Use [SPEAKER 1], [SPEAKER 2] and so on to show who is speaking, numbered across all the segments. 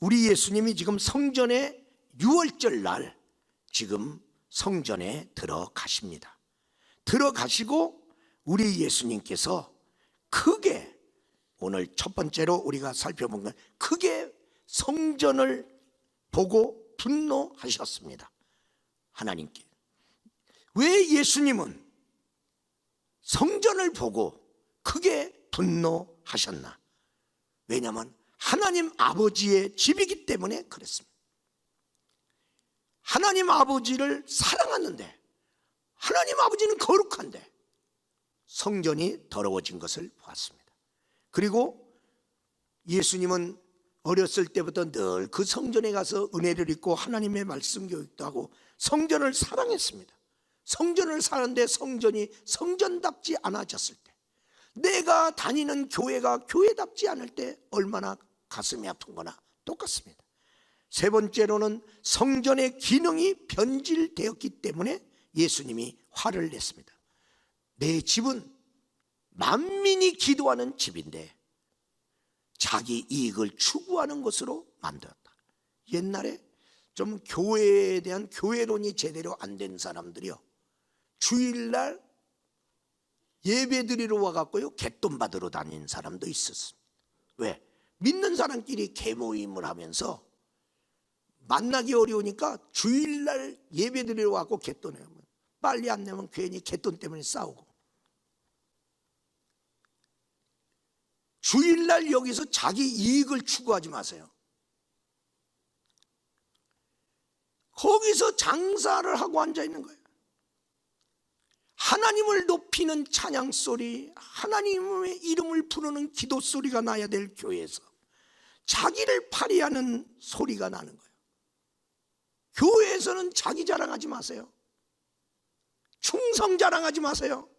[SPEAKER 1] 우리 예수님이 지금 성전에 6월절 날 지금 성전에 들어가십니다. 들어가시고 우리 예수님께서 크게, 오늘 첫 번째로 우리가 살펴본 건 크게 성전을 보고 분노하셨습니다. 하나님께. 왜 예수님은 성전을 보고 크게 분노하셨나? 왜냐하면 하나님 아버지의 집이기 때문에 그랬습니다. 하나님 아버지를 사랑하는데, 하나님 아버지는 거룩한데 성전이 더러워진 것을 보았습니다. 그리고 예수님은 어렸을 때부터 늘 그 성전에 가서 은혜를 입고 하나님의 말씀 교육도 하고 성전을 사랑했습니다. 성전을 사는데 성전이 성전답지 않아졌을 때, 내가 다니는 교회가 교회답지 않을 때 얼마나 가슴이 아픈 거나 똑같습니다. 세 번째로는 성전의 기능이 변질되었기 때문에 예수님이 화를 냈습니다. 내 집은 만민이 기도하는 집인데 자기 이익을 추구하는 것으로 만들었다. 옛날에 좀 교회에 대한 교회론이 제대로 안 된 사람들이요, 주일날 예배 드리러 와갖고요 갯돈 받으러 다니는 사람도 있었습니다. 왜? 믿는 사람끼리 개모임을 하면서 만나기 어려우니까 주일날 예배 드리러 와갖고 갯돈 내면, 빨리 안 내면 괜히 갯돈 때문에 싸우고, 주일날 여기서 자기 이익을 추구하지 마세요. 거기서 장사를 하고 앉아 있는 거예요. 하나님을 높이는 찬양 소리, 하나님의 이름을 부르는 기도 소리가 나야 될 교회에서 자기를 발휘하는 소리가 나는 거예요. 교회에서는 자기 자랑하지 마세요. 충성 자랑하지 마세요.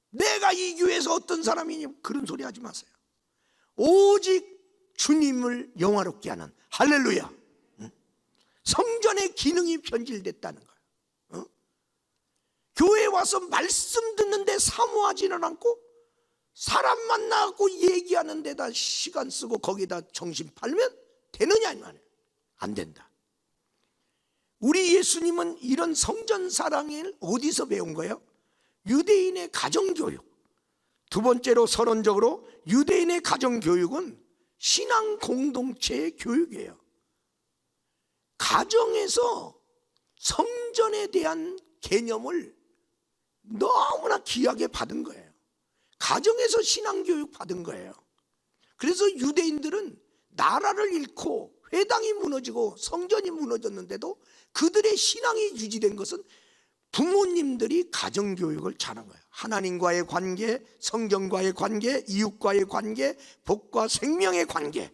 [SPEAKER 1] 내가 이 교회에서 어떤 사람이니 그런 소리 하지 마세요. 오직 주님을 영화롭게 하는, 할렐루야, 성전의 기능이 변질됐다는 거예요. 교회에 와서 말씀 듣는데 사모하지는 않고 사람 만나고 얘기하는 데다 시간 쓰고 거기다 정신 팔면 되느냐, 아니면 안 된다. 우리 예수님은 이런 성전 사랑을 어디서 배운 거예요? 유대인의 가정교육. 두 번째로 서론적으로 유대인의 가정교육은 신앙 공동체의 교육이에요. 가정에서 성전에 대한 개념을 너무나 귀하게 받은 거예요. 가정에서 신앙교육 받은 거예요. 그래서 유대인들은 나라를 잃고 회당이 무너지고 성전이 무너졌는데도 그들의 신앙이 유지된 것은 부모님들이 가정교육을 잘한 거예요. 하나님과의 관계, 성경과의 관계, 이웃과의 관계, 복과 생명의 관계,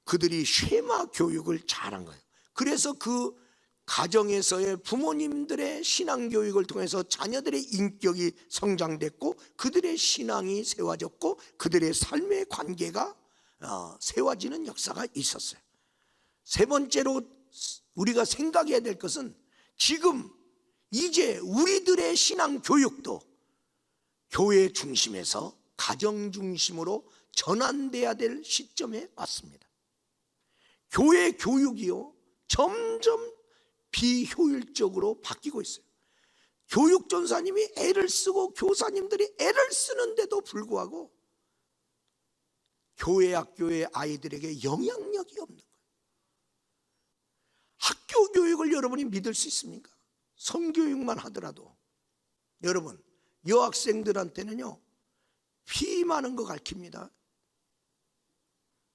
[SPEAKER 1] 그들이 쉐마 교육을 잘한 거예요. 그래서 그 가정에서의 부모님들의 신앙교육을 통해서 자녀들의 인격이 성장됐고 그들의 신앙이 세워졌고 그들의 삶의 관계가 세워지는 역사가 있었어요. 세 번째로 우리가 생각해야 될 것은 지금 이제 우리들의 신앙 교육도 교회 중심에서 가정 중심으로 전환돼야 될 시점에 왔습니다. 교회 교육이요 점점 비효율적으로 바뀌고 있어요. 교육전사님이 애를 쓰고 교사님들이 애를 쓰는데도 불구하고 교회 학교의 아이들에게 영향력이 없는 거예요. 학교 교육을 여러분이 믿을 수 있습니까? 성교육만 하더라도 여러분, 여학생들한테는요 피 많은 거 가르칩니다.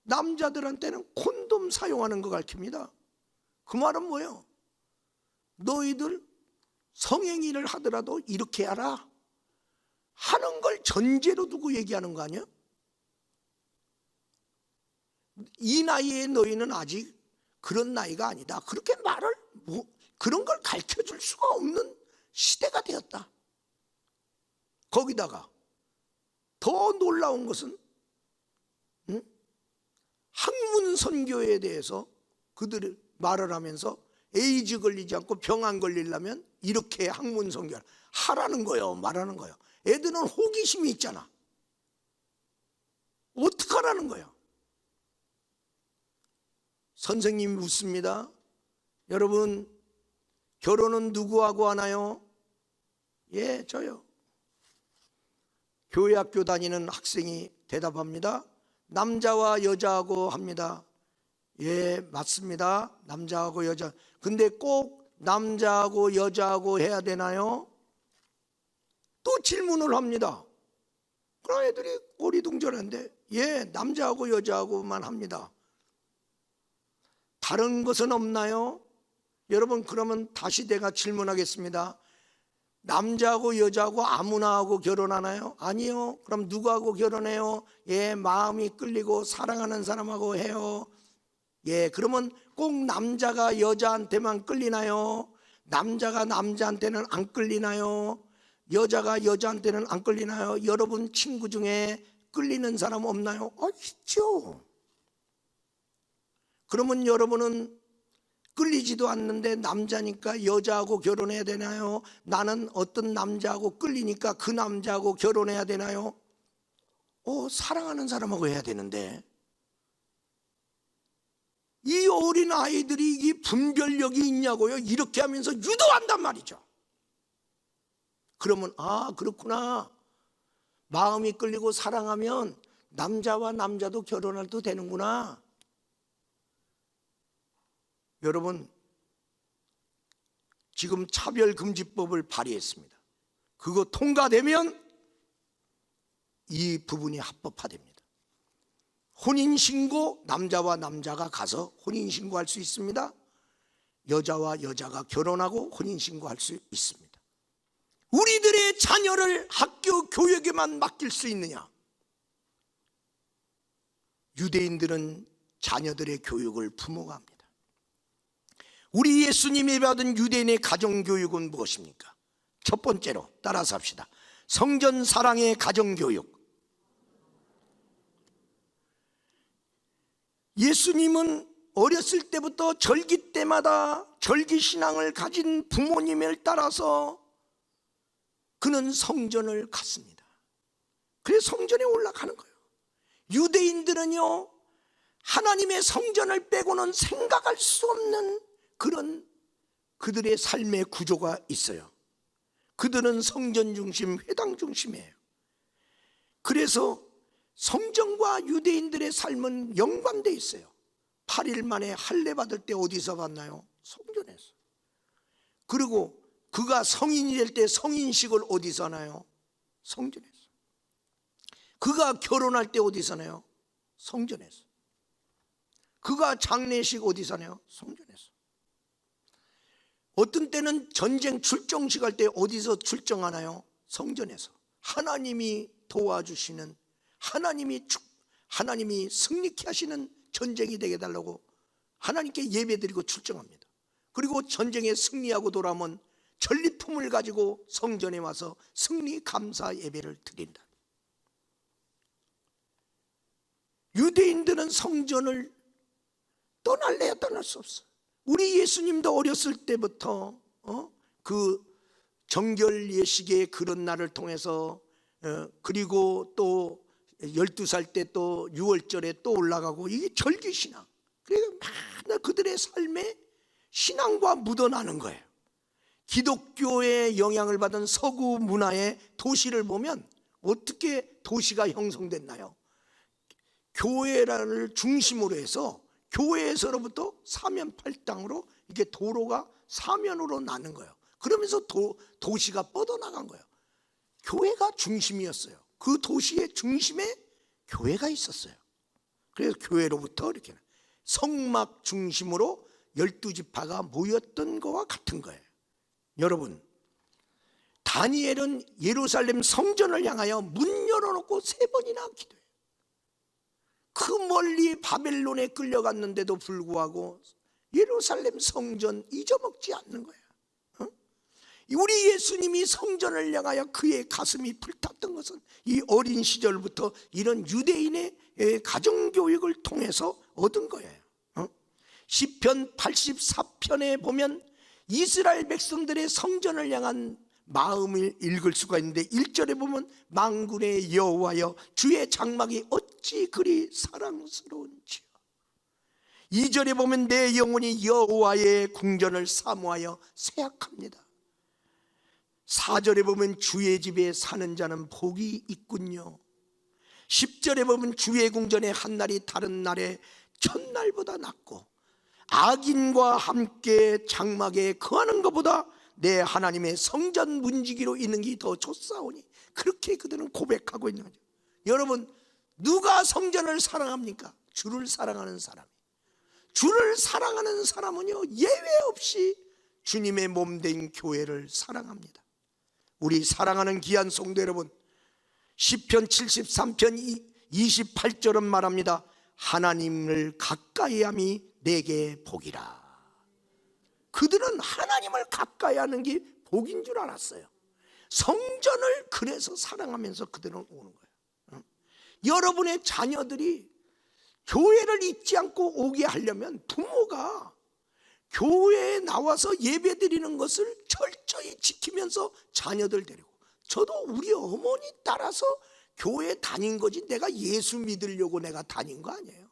[SPEAKER 1] 남자들한테는 콘돔 사용하는 거 가르칩니다. 그 말은 뭐예요? 너희들 성행위를 하더라도 이렇게 하라 하는 걸 전제로 두고 얘기하는 거 아니야? 이 나이에 너희는 아직 그런 나이가 아니다, 그렇게 말을 그런 걸 가르쳐줄 수가 없는 시대가 되었다. 거기다가 더 놀라운 것은 학문 선교에 대해서 그들이 말을 하면서 에이즈 걸리지 않고 병 안 걸리려면 이렇게 학문 선교를 하라는 거예요, 말하는 거예요. 애들은 호기심이 있잖아. 어떡하라는 거예요? 선생님이 묻습니다. 여러분, 결혼은 누구하고 하나요? 예, 저요. 교회 학교 다니는 학생이 대답합니다. 남자와 여자하고 합니다. 예, 맞습니다. 남자하고 여자. 근데 꼭 남자하고 여자하고 해야 되나요? 또 질문을 합니다. 그럼 애들이 어리둥절한데, 예, 남자하고 여자하고만 합니다. 다른 것은 없나요? 여러분, 그러면 다시 내가 질문하겠습니다. 남자하고 여자하고 아무나 하고 결혼하나요? 아니요. 그럼 누구하고 결혼해요? 예, 마음이 끌리고 사랑하는 사람하고 해요. 예, 그러면 꼭 남자가 여자한테만 끌리나요? 남자가 남자한테는 안 끌리나요? 여자가 여자한테는 안 끌리나요? 여러분 친구 중에 끌리는 사람 없나요? 있죠. 그러면 여러분은 끌리지도 않는데 남자니까 여자하고 결혼해야 되나요? 나는 어떤 남자하고 끌리니까 그 남자하고 결혼해야 되나요? 사랑하는 사람하고 해야 되는데, 이 어린 아이들이 이 분별력이 있냐고요? 이렇게 하면서 유도한단 말이죠. 그러면 그렇구나. 마음이 끌리고 사랑하면 남자와 남자도 결혼해도 되는구나. 여러분, 지금 차별금지법을 발의했습니다. 그거 통과되면 이 부분이 합법화됩니다. 혼인신고, 남자와 남자가 가서 혼인신고할 수 있습니다. 여자와 여자가 결혼하고 혼인신고할 수 있습니다. 우리들의 자녀를 학교 교육에만 맡길 수 있느냐? 유대인들은 자녀들의 교육을 부모가 합니다. 우리 예수님이 받은 유대인의 가정교육은 무엇입니까? 첫 번째로 따라서 합시다. 성전 사랑의 가정교육. 예수님은 어렸을 때부터 절기 때마다 절기신앙을 가진 부모님을 따라서 그는 성전을 갔습니다. 그래서 성전에 올라가는 거예요. 유대인들은요, 하나님의 성전을 빼고는 생각할 수 없는 그런 그들의 삶의 구조가 있어요. 그들은 성전 중심, 회당 중심이에요. 그래서 성전과 유대인들의 삶은 연관되어 있어요. 8일 만에 할례 받을 때 어디서 받나요? 성전에서. 그리고 그가 성인이 될 때 성인식을 어디서 하나요? 성전에서. 그가 결혼할 때 어디서 하나요? 성전에서. 그가 장례식 어디서 하나요? 성전에서. 어떤 때는 전쟁 출정식 할 때 어디서 출정하나요? 성전에서. 하나님이 도와주시는, 하나님이 승리케 하시는 전쟁이 되게 해달라고 하나님께 예배드리고 출정합니다. 그리고 전쟁에 승리하고 돌아오면 전리품을 가지고 성전에 와서 승리 감사 예배를 드린다. 유대인들은 성전을 떠날래야 떠날 수 없어요. 우리 예수님도 어렸을 때부터 그 정결 예식의 그런 날을 통해서 그리고 또 12살 때 또 6월절에 또 올라가고, 이게 절기신앙. 그래서 맨날 그들의 삶에 신앙과 묻어나는 거예요. 기독교의 영향을 받은 서구 문화의 도시를 보면 어떻게 도시가 형성됐나요? 교회를 중심으로 해서 교회에서로부터 사면팔당으로 이게 도로가 사면으로 나는 거예요. 그러면서 도시가 뻗어나간 거예요. 교회가 중심이었어요. 그 도시의 중심에 교회가 있었어요. 그래서 교회로부터 이렇게 성막 중심으로 12지파가 모였던 것과 같은 거예요. 여러분, 다니엘은 예루살렘 성전을 향하여 문 열어놓고 3번이나 기도해요. 그 멀리 바벨론에 끌려갔는데도 불구하고 예루살렘 성전 잊어먹지 않는 거예요. 우리 예수님이 성전을 향하여 그의 가슴이 불탔던 것은 이 어린 시절부터 이런 유대인의 가정교육을 통해서 얻은 거예요. 시편 84편에 보면 이스라엘 백성들의 성전을 향한 마음을 읽을 수가 있는데 1절에 보면 만군의 여호와여 주의 장막이 어찌 그리 사랑스러운지요. 2절에 보면 내 영혼이 여호와의 궁전을 사모하여 쇠약합니다. 4절에 보면 주의 집에 사는 자는 복이 있군요. 10절에 보면 주의 궁전의 한날이 다른 날의 첫날보다 낫고 악인과 함께 장막에 거하는 것보다 내 하나님의 성전 문지기로 있는 게 더 좋사오니, 그렇게 그들은 고백하고 있는 거죠. 여러분, 누가 성전을 사랑합니까? 주를 사랑하는 사람이. 주를 사랑하는 사람은요, 예외 없이 주님의 몸된 교회를 사랑합니다. 우리 사랑하는 귀한 성도 여러분, 시편 73편 28절은 말합니다. 하나님을 가까이함이 내게 복이라. 그들은 하나님을 가까이 하는 게 복인 줄 알았어요. 성전을 그래서 사랑하면서 그들은 오는 거예요. 여러분의 자녀들이 교회를 잊지 않고 오게 하려면 부모가 교회에 나와서 예배 드리는 것을 철저히 지키면서 자녀들 데리고, 저도 우리 어머니 따라서 교회 다닌 거지 내가 예수 믿으려고 내가 다닌 거 아니에요.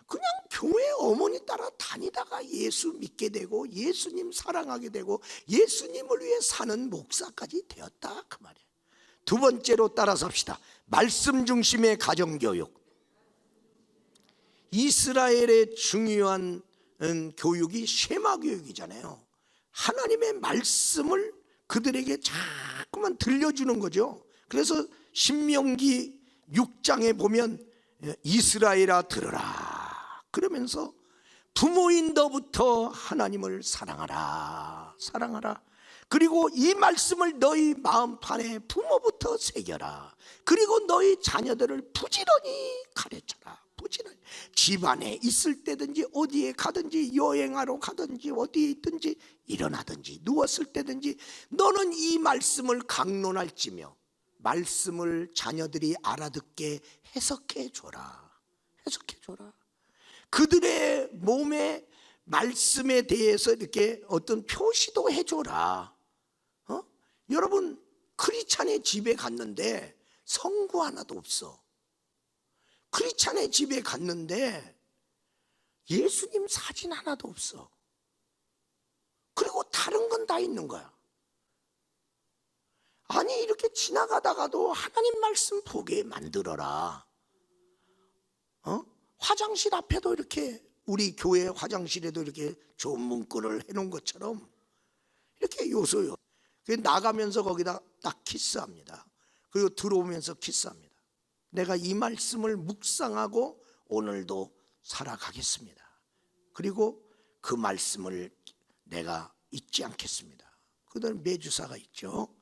[SPEAKER 1] 그냥 교회 어머니 따라 다니다가 예수 믿게 되고 예수님 사랑하게 되고 예수님을 위해 사는 목사까지 되었다, 그 말이에요. 두 번째로 따라서 합시다. 말씀 중심의 가정교육. 이스라엘의 중요한 교육이 쉐마 교육이잖아요. 하나님의 말씀을 그들에게 자꾸만 들려주는 거죠. 그래서 신명기 6장에 보면 이스라엘아 들으라 그러면서 부모인 너부터 하나님을 사랑하라, 사랑하라. 그리고 이 말씀을 너희 마음판에 부모부터 새겨라. 그리고 너희 자녀들을 부지런히 가르쳐라. 부지런히. 집안에 있을 때든지 어디에 가든지 여행하러 가든지 어디에 있든지 일어나든지 누웠을 때든지 너는 이 말씀을 강론할지며 말씀을 자녀들이 알아듣게 해석해 줘라. 해석해 줘라. 그들의 몸에 말씀에 대해서 이렇게 어떤 표시도 해줘라. 여러분, 크리스찬의 집에 갔는데 성구 하나도 없어. 크리스찬의 집에 갔는데 예수님 사진 하나도 없어. 그리고 다른 건 다 있는 거야. 아니, 이렇게 지나가다가도 하나님 말씀 보게 만들어라. 화장실 앞에도 이렇게, 우리 교회 화장실에도 이렇게 좋은 문구를 해놓은 것처럼 이렇게 요소요. 나가면서 거기다 딱 키스합니다. 그리고 들어오면서 키스합니다. 내가 이 말씀을 묵상하고 오늘도 살아가겠습니다. 그리고 그 말씀을 내가 잊지 않겠습니다. 그다음에 매주사가 있죠.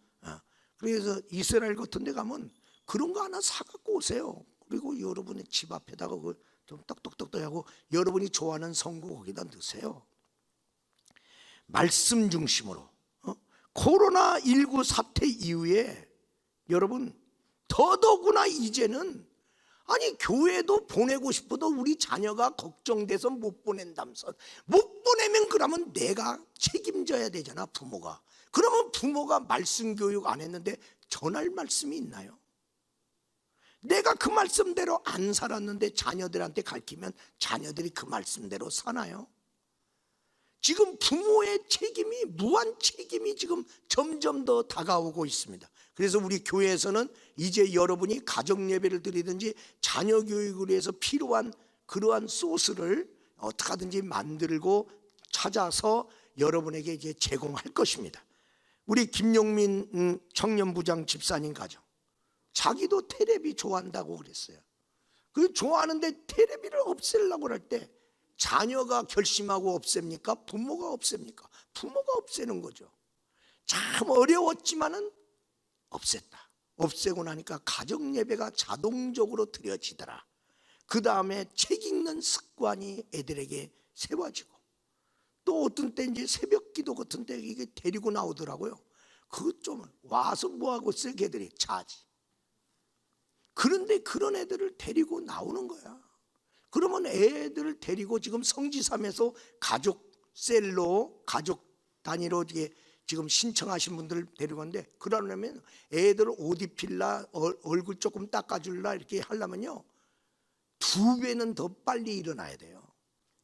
[SPEAKER 1] 그래서 이스라엘 같은 데 가면 그런 거 하나 사갖고 오세요. 그리고 여러분의 집 앞에다가 좀 떡떡떡떡 하고 여러분이 좋아하는 성구 거기다 넣으세요. 말씀 중심으로. 코로나19 사태 이후에 여러분 더더구나 이제는, 아니 교회도 보내고 싶어도 우리 자녀가 걱정돼서 못 보낸다면서, 못 보내면 그러면 내가 책임져야 되잖아, 부모가. 그러면 부모가 말씀 교육 안 했는데 전할 말씀이 있나요? 내가 그 말씀대로 안 살았는데 자녀들한테 가르치면 자녀들이 그 말씀대로 사나요? 지금 부모의 책임이, 무한 책임이 지금 점점 더 다가오고 있습니다. 그래서 우리 교회에서는 이제 여러분이 가정 예배를 드리든지 자녀 교육을 위해서 필요한 그러한 소스를 어떻게 하든지 만들고 찾아서 여러분에게 이제 제공할 것입니다. 우리 김용민 청년부장 집사님 가정, 자기도 테레비 좋아한다고 그랬어요. 그 좋아하는데 테레비를 없애려고 할 때 자녀가 결심하고 없앱니까? 부모가 없앱니까? 부모가 없애는 거죠. 참 어려웠지만은 없앴다. 없애고 나니까 가정 예배가 자동적으로 드려지더라. 그 다음에 책 읽는 습관이 애들에게 세워지고, 또 어떤 때 이제 새벽 기도 같은 때 이게 데리고 나오더라고요. 그것 좀 와서 뭐하고 있어요? 걔들이 자지. 그런데 그런 애들을 데리고 나오는 거야. 그러면 애들을 데리고 지금 성지삼에서 가족셀로, 가족 단위로 지금 신청하신 분들을 데리고 왔는데, 그러려면 애들 옷 입힐라, 얼굴 조금 닦아줄라 이렇게 하려면요 2배는 더 빨리 일어나야 돼요.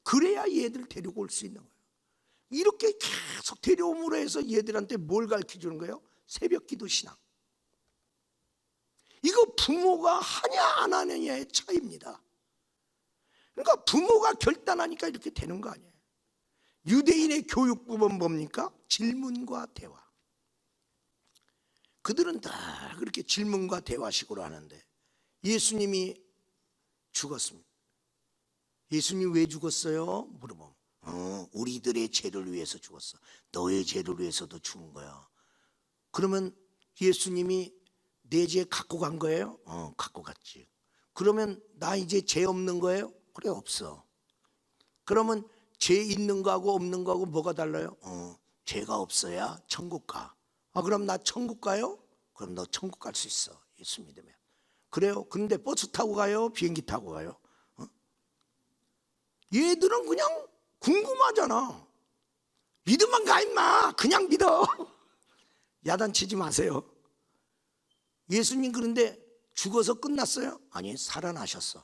[SPEAKER 1] 그래야 얘들 데리고 올 수 있는 거예요. 이렇게 계속 데려옴으로 해서 얘들한테 뭘 가르쳐 주는 거예요? 새벽 기도 신앙. 이거 부모가 하냐 안 하느냐의 차이입니다. 그러니까 부모가 결단하니까 이렇게 되는 거 아니에요. 유대인의 교육법은 뭡니까? 질문과 대화. 그들은 다 그렇게 질문과 대화식으로 하는데 예수님이 죽었습니다. 예수님 왜 죽었어요? 물어보면 우리들의 죄를 위해서 죽었어. 너의 죄를 위해서도 죽은 거야. 그러면 예수님이 내 죄 갖고 간 거예요? 갖고 갔지. 그러면 나 이제 죄 없는 거예요? 그래, 없어. 그러면 죄 있는 거하고 없는 거하고 뭐가 달라요? 죄가 없어야 천국 가. 그럼 나 천국 가요? 그럼 너 천국 갈 수 있어. 예수 믿으면. 그래요? 근데 버스 타고 가요? 비행기 타고 가요? 얘들은 그냥 궁금하잖아. 믿으면 가 임마. 그냥 믿어. 야단치지 마세요. 예수님 그런데 죽어서 끝났어요? 아니, 살아나셨어.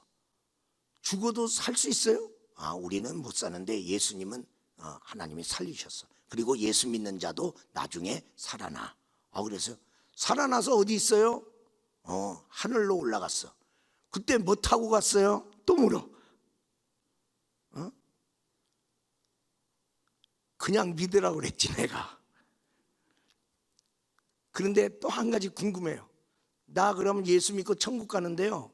[SPEAKER 1] 죽어도 살 수 있어요? 우리는 못 사는데 예수님은 하나님이 살리셨어. 그리고 예수 믿는 자도 나중에 살아나. 그래서 살아나서 어디 있어요? 하늘로 올라갔어. 그때 뭐 타고 갔어요? 또 물어. 그냥 믿으라고 그랬지 내가. 그런데 또 한 가지 궁금해요. 나 그러면 예수 믿고 천국 가는데요,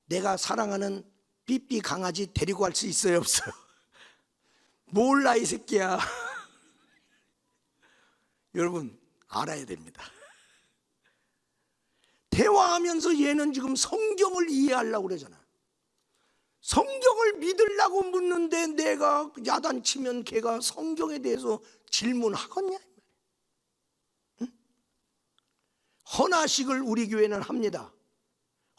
[SPEAKER 1] 내가 사랑하는 삐삐 강아지 데리고 갈 수 있어요, 없어요? 몰라 이 새끼야. 여러분 알아야 됩니다. 대화하면서 얘는 지금 성경을 이해하려고 그러잖아. 성경을 믿으려고 묻는데 내가 야단치면 걔가 성경에 대해서 질문하겠냐? 응? 헌화식을 우리 교회는 합니다.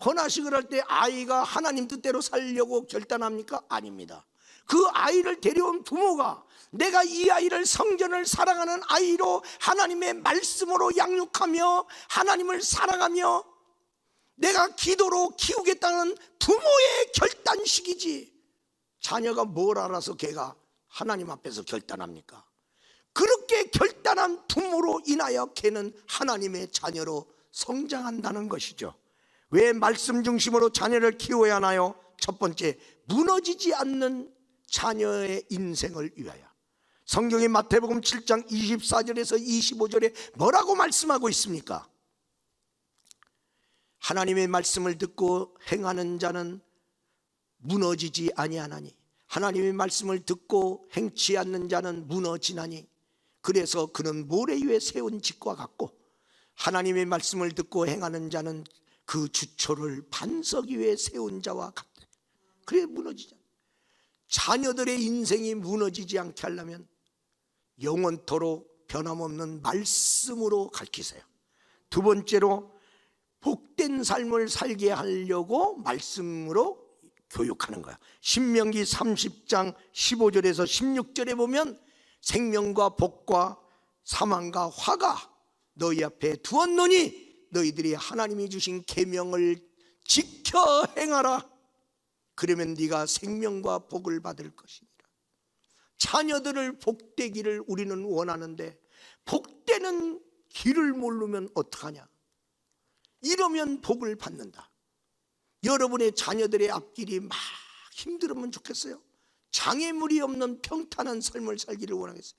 [SPEAKER 1] 헌화식을 할 때 아이가 하나님 뜻대로 살려고 결단합니까? 아닙니다. 그 아이를 데려온 부모가 내가 이 아이를 성전을 사랑하는 아이로 하나님의 말씀으로 양육하며 하나님을 사랑하며 내가 기도로 키우겠다는 부모의 결단식이지, 자녀가 뭘 알아서 걔가 하나님 앞에서 결단합니까? 그렇게 결단한 부모로 인하여 걔는 하나님의 자녀로 성장한다는 것이죠. 왜 말씀 중심으로 자녀를 키워야 하나요? 첫 번째, 무너지지 않는 자녀의 인생을 위하여. 성경의 마태복음 7장 24절에서 25절에 뭐라고 말씀하고 있습니까? 하나님의 말씀을 듣고 행하는 자는 무너지지 아니하나니 하나님의 말씀을 듣고 행치 않는 자는 무너지나니 그래서 그는 모래 위에 세운 집과 같고 하나님의 말씀을 듣고 행하는 자는 그 주초를 반석 위에 세운 자와 같다. 그래 무너지지 않아. 자녀들의 인생이 무너지지 않게 하려면 영원토록 변함없는 말씀으로 가르치세요. 두 번째로 복된 삶을 살게 하려고 말씀으로 교육하는 거야. 신명기 30장 15절에서 16절에 보면 생명과 복과 사망과 화가 너희 앞에 두었노니 너희들이 하나님이 주신 계명을 지켜 행하라. 그러면 네가 생명과 복을 받을 것이니라. 자녀들을 복되기를 우리는 원하는데 복되는 길을 모르면 어떡하냐? 이러면 복을 받는다. 여러분의 자녀들의 앞길이 막 힘들으면 좋겠어요? 장애물이 없는 평탄한 삶을 살기를 원하겠어요.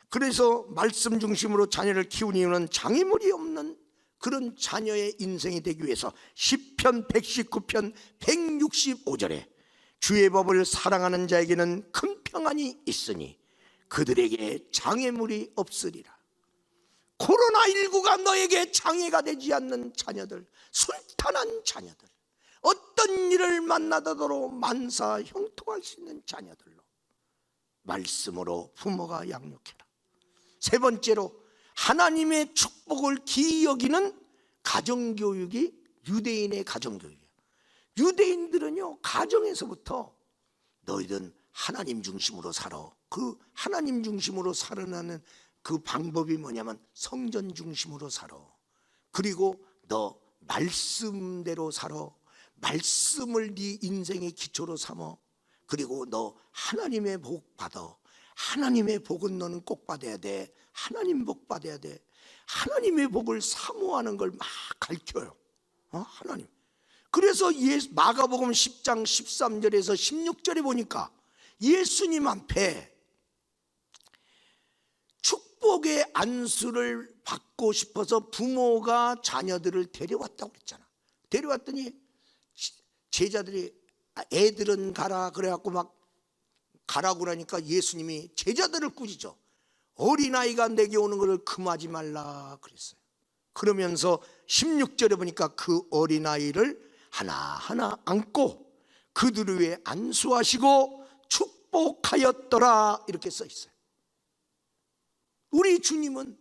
[SPEAKER 1] 그래서 말씀 중심으로 자녀를 키우는 이유는 장애물이 없는 그런 자녀의 인생이 되기 위해서 시편 119편 165절에 주의 법을 사랑하는 자에게는 큰 평안이 있으니 그들에게 장애물이 없으리라. 코로나19가 너에게 장애가 되지 않는 자녀들, 순탄한 자녀들, 어떤 일을 만나더라도 만사 형통할 수 있는 자녀들로 말씀으로 부모가 양육해라. 세 번째로 하나님의 축복을 기이 여기는 가정교육이 유대인의 가정교육이에요. 유대인들은요, 가정에서부터 너희들은 하나님 중심으로 살아. 그 하나님 중심으로 살아나는 그 방법이 뭐냐면 성전 중심으로 살아. 그리고 너 말씀대로 살아. 말씀을 네 인생의 기초로 삼어. 그리고 너 하나님의 복 받아. 하나님의 복은 너는 꼭 받아야 돼. 하나님 복 받아야 돼. 하나님의 복을 사모하는 걸 막 가르쳐요. 하나님. 그래서 마가복음 10장 13절에서 16절에 보니까 예수님 앞에 축복의 안수를 받고 싶어서 부모가 자녀들을 데려왔다고 그랬잖아. 데려왔더니 제자들이 애들은 가라 그래갖고 막 가라고 그러니까 예수님이 제자들을 꾸짖어. 어린아이가 내게 오는 것을 금하지 말라 그랬어요. 그러면서 16절에 보니까 그 어린아이를 하나하나 안고 그들을 위해 안수하시고 축복하였더라 이렇게 써 있어요. 우리 주님은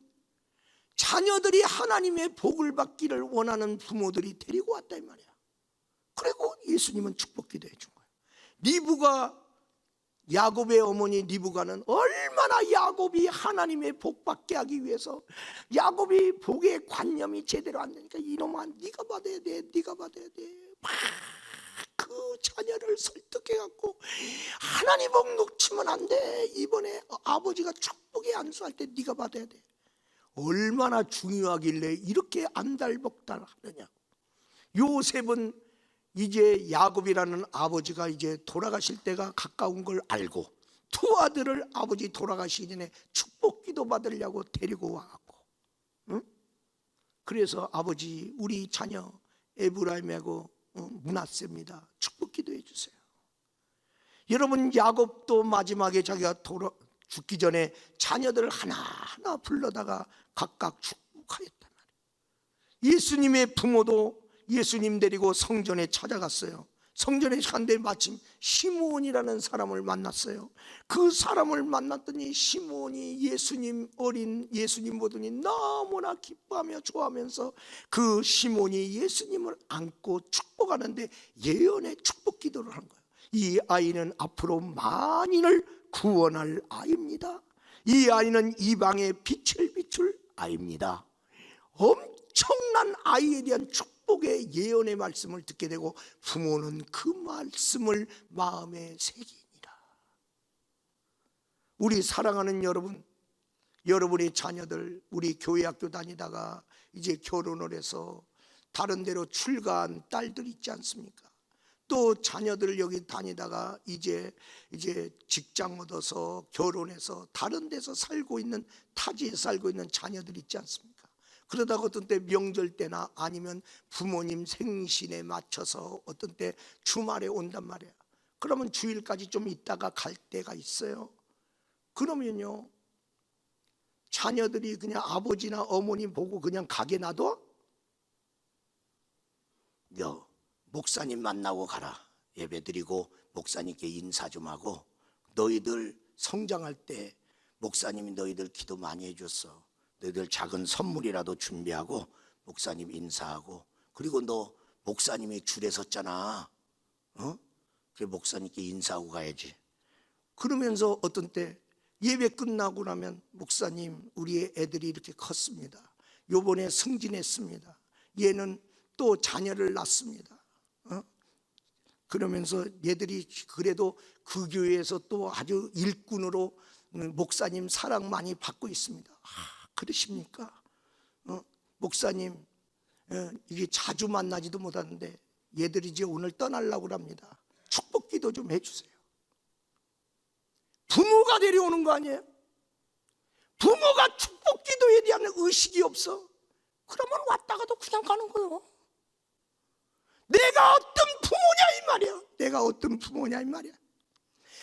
[SPEAKER 1] 자녀들이 하나님의 복을 받기를 원하는 부모들이 데리고 왔다 이 말이야. 그리고 예수님은 축복 기도해 준 거예요. 리브가, 야곱의 어머니 리브가는 얼마나 야곱이 하나님의 복 받게 하기 위해서, 야곱이 복의 관념이 제대로 안 되니까 이놈아 네가 받아야 돼, 네가 받아야 돼. 막 그 자녀를 설득해갖고 하나님 복 놓치면 안 돼. 이번에 아버지가 축복에 안수할 때 네가 받아야 돼. 얼마나 중요하길래 이렇게 안달복달 하느냐. 요셉은 이제 야곱이라는 아버지가 이제 돌아가실 때가 가까운 걸 알고 두 아들을 아버지 돌아가시기 전에 축복 기도 받으려고 데리고 와갖고, 응? 그래서 아버지 우리 자녀 에브라임하고 므낫세입니다. 축복 기도해 주세요. 여러분, 야곱도 마지막에 자기가 죽기 전에 자녀들을 하나하나 불러다가 각각 축복하였단 말이에요. 예수님의 부모도 예수님 데리고 성전에 찾아갔어요. 성전에 갔는데 마침 시므온이라는 사람을 만났어요. 그 사람을 만났더니 시므온이 어린 예수님 보더니 너무나 기뻐하며 좋아하면서 그 시므온이 예수님을 안고 축복하는데 예언의 축복 기도를 한 거예요. 이 아이는 앞으로 만인을 구원할 아이입니다. 이 아이는 이방의 빛을 비출 아이입니다. 엄청난 아이에 대한 축복의 예언의 말씀을 듣게 되고 부모는 그 말씀을 마음에 새깁니다. 우리 사랑하는 여러분, 여러분의 자녀들, 우리 교회 학교 다니다가 이제 결혼을 해서 다른 데로 출가한 딸들 있지 않습니까? 또 자녀들 여기 다니다가 이제 직장 얻어서 결혼해서 다른 데서 살고 있는, 타지에 살고 있는 자녀들 있지 않습니까? 그러다가 어떤 때 명절 때나 아니면 부모님 생신에 맞춰서 어떤 때 주말에 온단 말이야. 그러면 주일까지 좀 있다가 갈 때가 있어요. 그러면요, 자녀들이 그냥 아버지나 어머니 보고 그냥 가게 놔둬? 목사님 만나고 가라. 예배드리고 목사님께 인사 좀 하고, 너희들 성장할 때 목사님이 너희들 기도 많이 해줬어. 너희들 작은 선물이라도 준비하고 목사님 인사하고, 그리고 너 목사님이 줄에 섰잖아. 그래 목사님께 인사하고 가야지. 그러면서 어떤 때 예배 끝나고 나면 목사님 우리 애들이 이렇게 컸습니다. 요번에 승진했습니다. 얘는 또 자녀를 낳습니다. 그러면서 얘들이 그래도 그 교회에서 또 아주 일꾼으로 목사님 사랑 많이 받고 있습니다. 그러십니까? 목사님 이게 자주 만나지도 못하는데 얘들이 이제 오늘 떠나려고 합니다. 축복 기도 좀 해주세요. 부모가 데려오는 거 아니에요? 부모가 축복 기도에 대한 의식이 없어. 그러면 왔다가도 그냥 가는 거예요. 내가 어떤 부모냐 이 말이야. 내가 어떤 부모냐 이 말이야.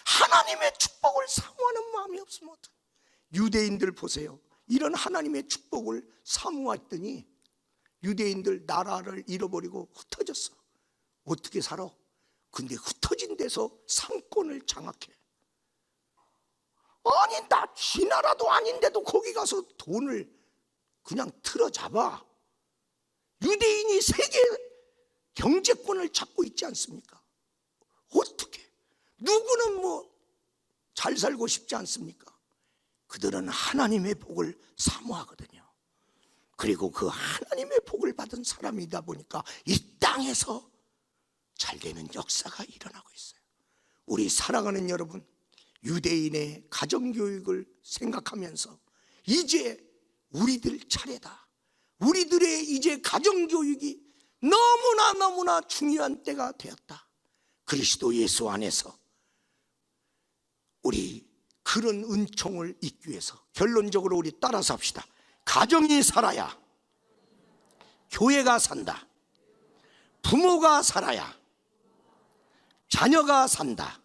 [SPEAKER 1] 하나님의 축복을 사모하는 마음이 없으면 어떡해. 유대인들 보세요. 이런 하나님의 축복을 사모했더니 유대인들 나라를 잃어버리고 흩어졌어. 어떻게 살아? 근데 흩어진 데서 상권을 장악해. 아니 나 지 나라도 아닌데도 거기 가서 돈을 그냥 틀어잡아. 유대인이 세계 경제권을 잡고 있지 않습니까? 어떻게? 누구는 뭐 잘 살고 싶지 않습니까? 그들은 하나님의 복을 사모하거든요. 그리고 그 하나님의 복을 받은 사람이다 보니까 이 땅에서 잘 되는 역사가 일어나고 있어요. 우리 사랑하는 여러분, 유대인의 가정교육을 생각하면서 이제 우리들 차례다. 우리들의 이제 가정교육이 너무나 중요한 때가 되었다. 그리스도 예수 안에서 우리 그런 은총을 잊기 위해서 결론적으로 우리 따라서 합시다. 가정이 살아야 교회가 산다. 부모가 살아야 자녀가 산다.